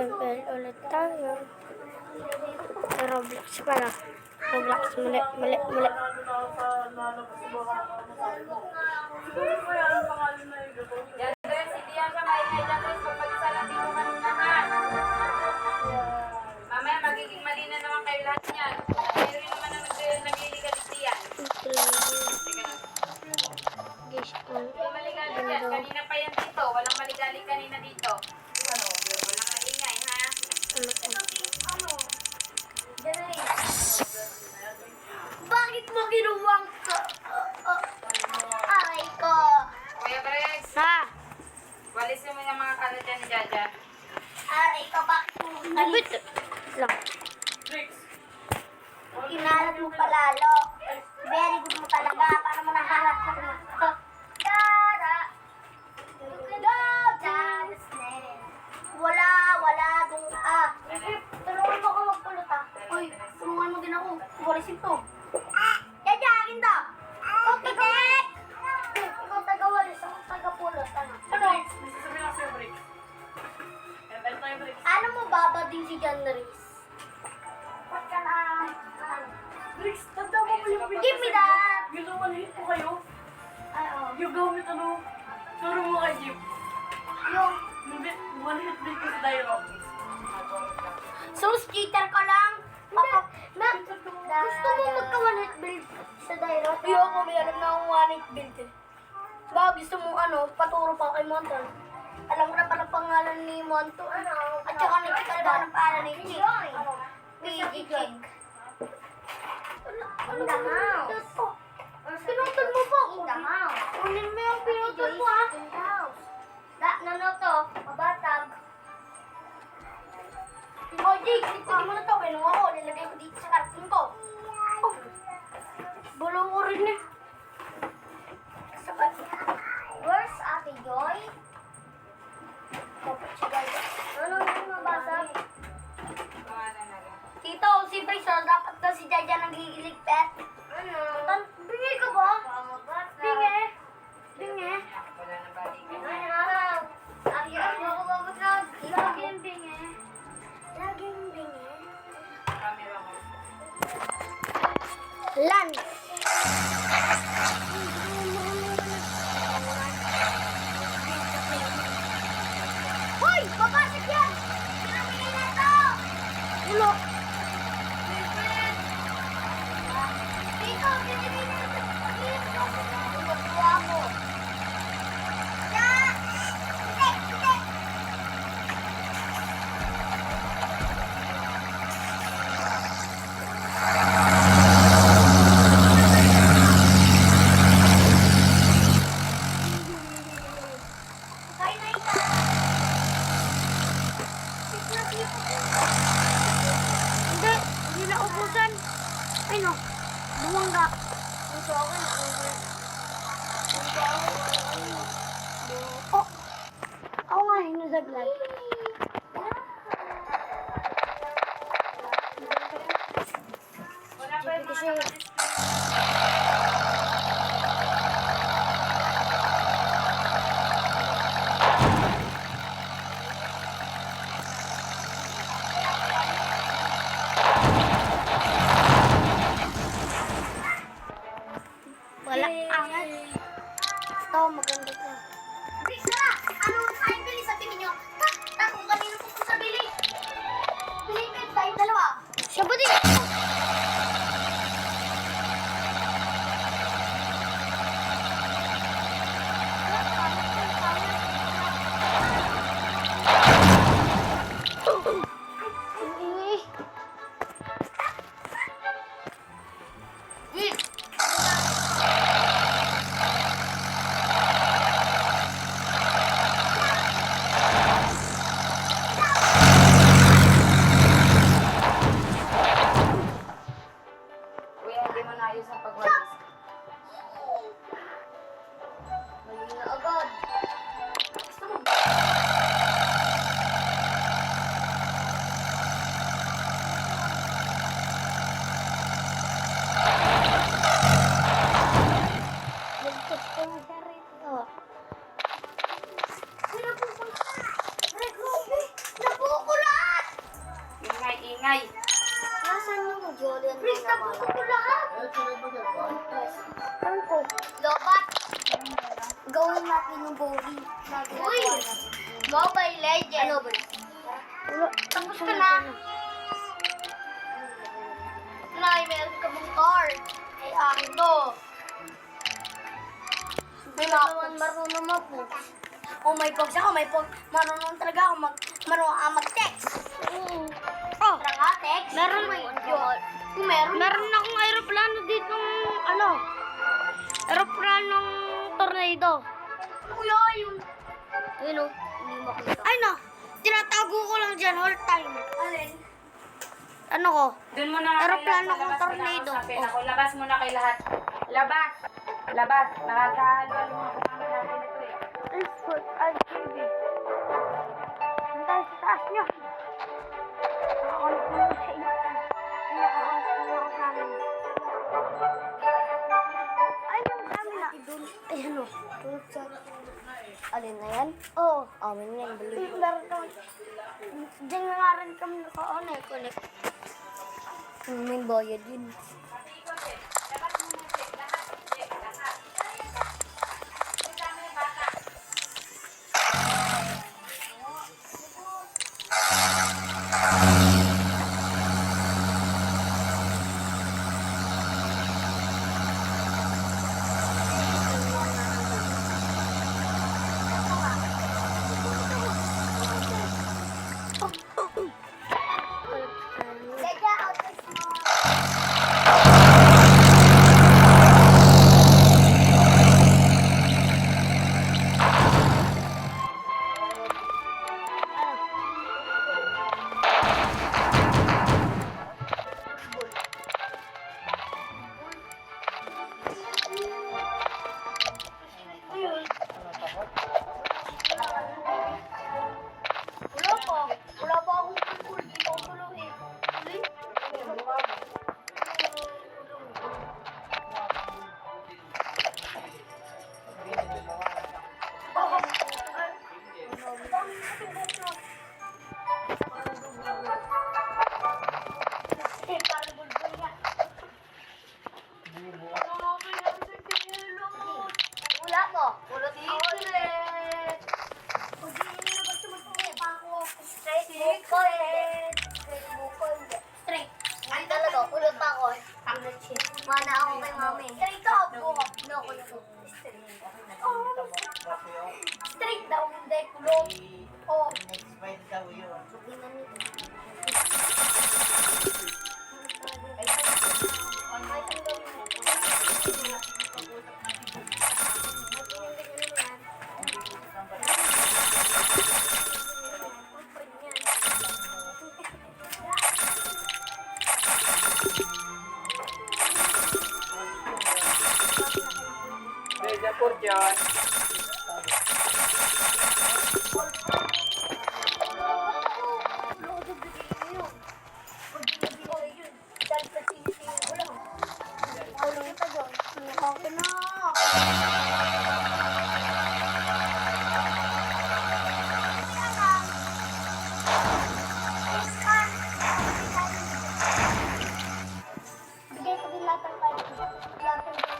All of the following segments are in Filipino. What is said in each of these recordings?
ML ulit tayo. Sa Roblox pala. Roblox, mali. Yan guys, hindi yan siya maingay dyan guys. Kung mag-isa lang dito kanina ha. Mamaya magiging mali na naman kayo lahat niyan. Pero rin naman na nagliligalig diyan. Guys, Maligalig yan. Kanina pa yan dito. Walang maligalig kanina dito. Walang maingay ha. bakit mo ginuwang ka? Aray ko. Kuya Brex, Ha? walisin mo yung mga kalat dyan ni Jaja. Aray ko, bakit mo Brex, Kinalat mo palalo. Very good mo talaga. Para mo naharap ka na. Dara. Wala. Kung tulungan mo ako magpulot ha. Uy, tulungan mo din ako. Walisin to. Jaja, akin to. Okay, Dek. Ikaw taga-walis. Ako taga-pulot. Ano? sasabihin ako sa'yo, Brex. Balik tayo, Brex. Ano mo babading si John Reese? Ba't ka na? Bricks, tanda mo ko yung Give me that. Ginawa hit ko kayo. Ay, oh. Yung gamit turo mo kay Jeep. Yung One hit break ko sa dialogue. so, cheater ka lang. Gusto mo magka-one-hit build sa Dairot? Ayoko, meron na akong one-hit build eh. Ba, gusto mo paturo pa kay Monton. Alam ko na pala pangalan ni Monton. At saka nagkikal ba ng pangalan ni Chick? PG Chick. Ano ba ito? Pinutol mo ba? Unin mo yung pinutol mo ah. Ano to? Mabatag. O, Jake, ito mo na to. Kinuha ko. Nilagay ko dito sa karton ko. Oh, bulong ko rin eh. Where's Ate Joy? Dapat siya guys. Ano yung mabasag? Tito, si Brisol, dapat na si Jaja nagigiligpet. Ano? Bingi ka ba? Bingi? Wala na balikan. Laging bingi. Laging bingi. Camera mo. Lunch. Hoy! Papasok yan! Pinamili na to! Ulo! Dito! Pinamili na to! Dito! Magkuha mo! Yan! Hindi! Kain na ito! Hindi na ubusan. Ay no, bumangga. Gusto ako na. Oh, ako nga hinusaglag. Wala pa yung Kasi, wala angat. Ito, maganda to. Bisa! Anong ay bili sabihin nyo? Kung kanino po sa bili. Bili kayo tayong dalawa. Siya ba din? maingay. Nasaan yung Julian? Please, nabuto ko lahat. Ano ko? Lobat. Gawin natin yung bowling. Uy! Mobile Legends. Ano ba? Tapos ka na. Nay, meron ka mong card. Ay, akin to. May marunong mo. Oh, may pogs ako, may pogs. Marunong talaga ako mag-text. Oh, tara nga, text. Meron kung meron. Meron akong aeroplano dito, aeroplanong tornado. Kuya, yun. Ayun o, hindi makita. Ay na, tinatago ko lang dyan all time. Alin? Ano ko? Doon mo na nga Aeroplano kay lahat, kong labas mo na tornado. ang usapin ako. Labas mo na kay lahat. Labas! Labas! Nakakahalo yung mga kasama natin ito eh. Ay, foot, ay, baby. Hantay sa taas niyo. Nakakulit mo sa inyo. Ay, nakakulit mo ako sa amin. Ay, yung sa amin na. Ay, ano? Alin na yan? Oo. Amin yan, balik. Diyan nga rin kami naka-connect. May bayad yun. Labas mo na check. Lahat. Check. Lahat. Ang dami ng bata. Wala pa akong kulkul. Di ko tulong eh. Wala ko. Wala dito eh. Straight Straight. Ay, talaga, ulot pa ako. Mana ako kay mami. Straight ka, buhok. No, kulot. Straight daw, hindi kulot. Oh. Medyo po dyan. Okay na. Bigay ko din lahat ng tayo. Lahat ng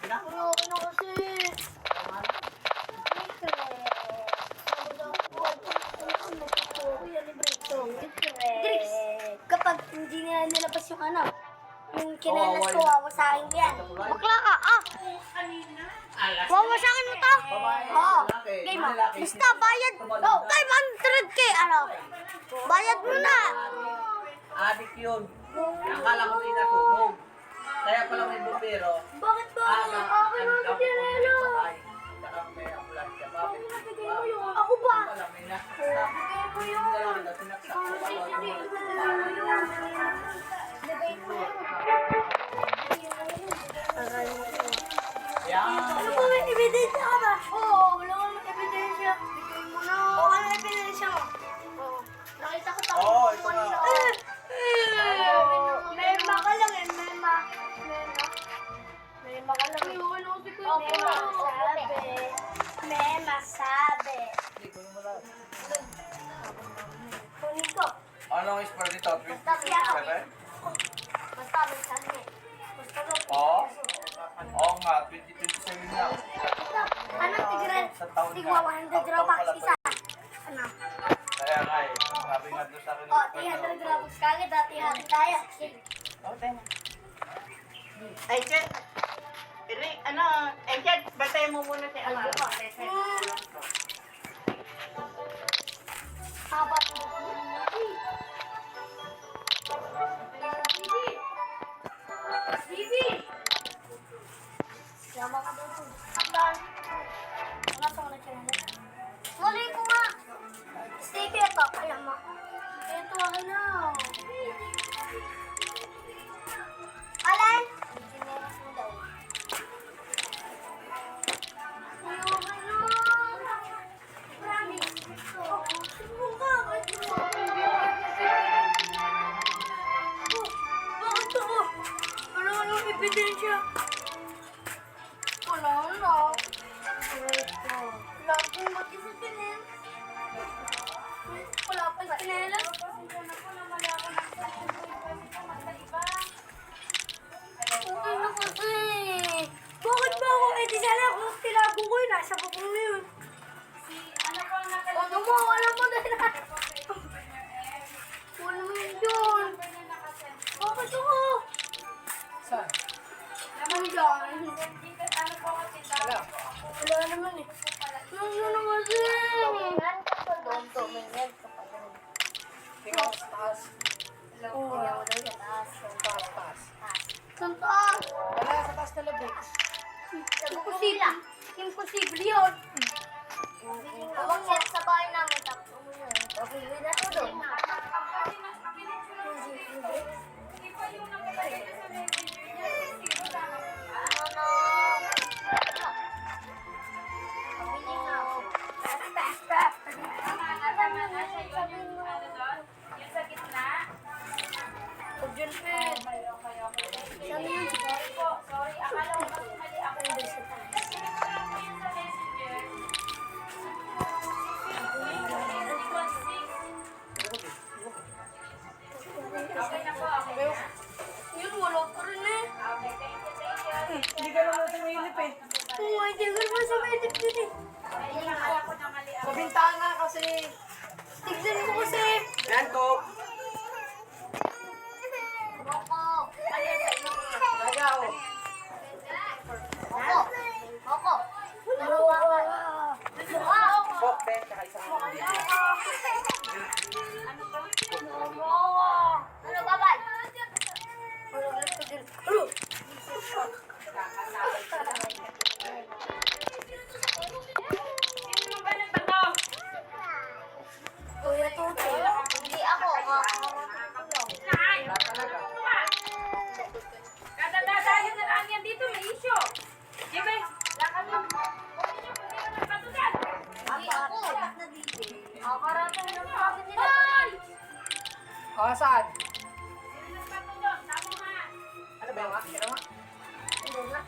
Ano kasi? Tricks, kapag hindi nila nilabas yung yung kinalas ko, wawasakin ko yan. Bakla ka, Wawasakin mo to? Oo. Game mo. Basta bayad. 500k, Bayad mo na. Adik yun. Akala ko din natulog. Kaya pala may bumbero. Bakit ba? Akin na sa tinelo. Saka may ambulansya. Bakit? Ako ba? Wala, may Bigay mo yun. sinaksak ko. Ano ba, may ebidensya ka ba? Oo, wala kang ebidensya. Bigay mo na. Oo, ano ebidensya mo? Oo. Nakita ko Oo, ito nga. Mema ka lang eh, mema. Mema ka lang eh. Mema sabi. Hindi ko mo lang. Anong expire dito? Basta may sabi. 27? Basta may sabi. Basta daw. Oo. Oo nga, 2027 lang. Ano, tigran? Sa taon Tigwa ka. 100 Robux isa. Ano? Kaya nga eh. Sabi nga doon sa akin. O, 300 Robux kagad. Dati hatin tayo. Ay, Jen. Ano, ay, Jen, batayin mo muna si Amaro. Haba. Bibi! Yama ka doon. Hanggang. Wala sa mga channel. Muli ko nga. Stevie ito. Alam mo. Ito ano. Alan? Chinelas mo daw. Ayun, ano. Promise. Subo ka. Bakit ako? Wala nang ebidensya. Wala na. Wala akong mag-isipinin. Wala pa yung chinelas. Okay na kasi. Bakit ba ako? Eh, di sana kung tilago ko yun. Nasa bubong na yun. Ano mo? Wala mo na na. Wala mo yun yun. Bakit ako? Saan? Naman dyan. Wala naman eh. Ano na kasi? Tumingan ka pa doon. Tumingan ka pa doon. Tingnan ko sa taas. Oo. Sa taas. Taas. Saan taas? Wala sa taas na labig. Imposible. Imposible yun. Huwag yan sa bahay namin. Tapos mo yun. Okay, yun na to doon. Yun, wala pa rin eh. Hindi ka lang natin mahilip eh. Oo, hindi ko naman sa medip din eh. Sa bintana kasi. Tignan mo kasi. Yan ko. Moko. Gagaw. Moko. Moko. Dalawa ka. Pok, Ben, saka isang Ano babay? Ano? Kuya Tuti. Hindi ako. Kadadadayo na lang yan dito, may issue. Jimmy, lakad mo. Hindi ako. Ako karatan ng sabi nila. O, saan? Ano ba yung Ano nga? Hindi na.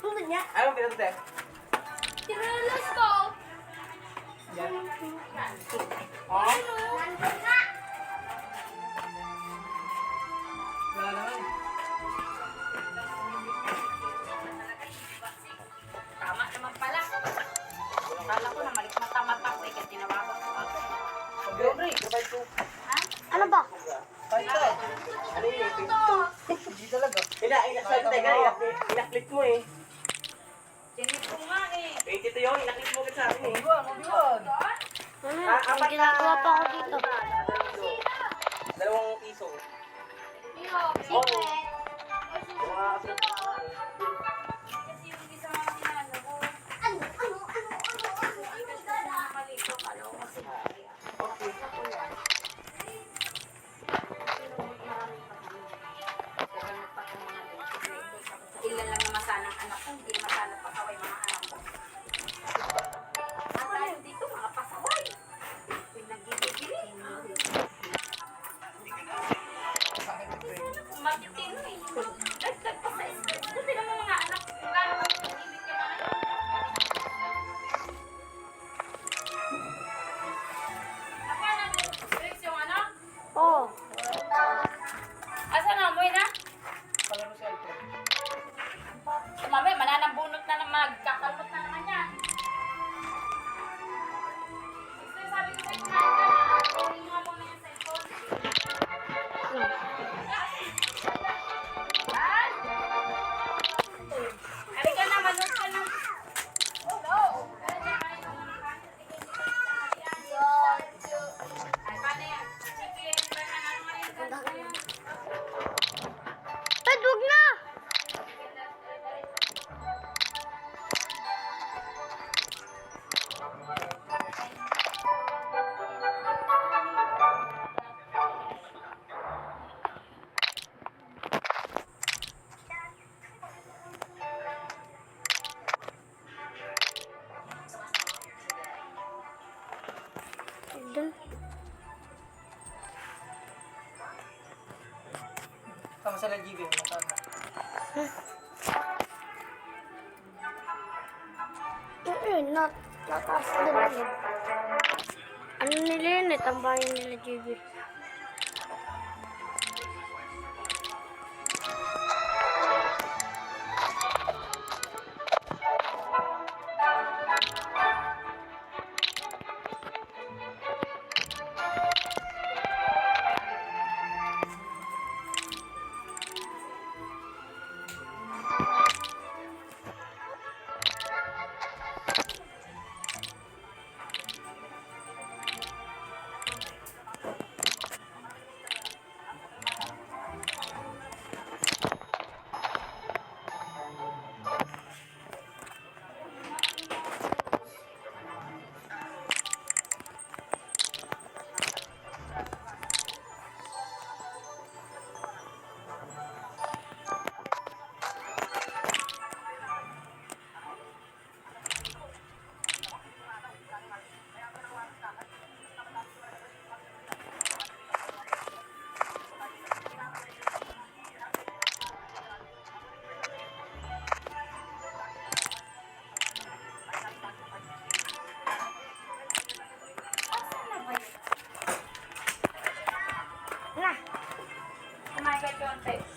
Ano niya? Ano ba pinatutin? Tinalas ko. Yan. Ano? Nandun nga. Wala naman. Tama naman pala. Kala ko na mata-mata ko eh, kasi tinawagan ko ako. Break, kapag ito. Ano ba? Paito. Ano yun? Hindi talaga. Inaklit mo eh. Sinip ko nga eh. 22 yun, inaklit mo sa akin eh. Mabiwan, mabiwan. May ginagawa pa ako dito. Dalawang piso. Sige. Kasi yung isa mga sinalo ko. Ano? Mali ko, kala ko kasi. Ilan lang naman sana ang anak ko, hindi naman sana pasaway mga anak ko. At tayo dito, mga pasaway. Pinagigigilin. dun. Tama sa GB, matanda. Nataas doon. Ano nila yun eh, tambayan nila JB. Kumain ka, Chonte.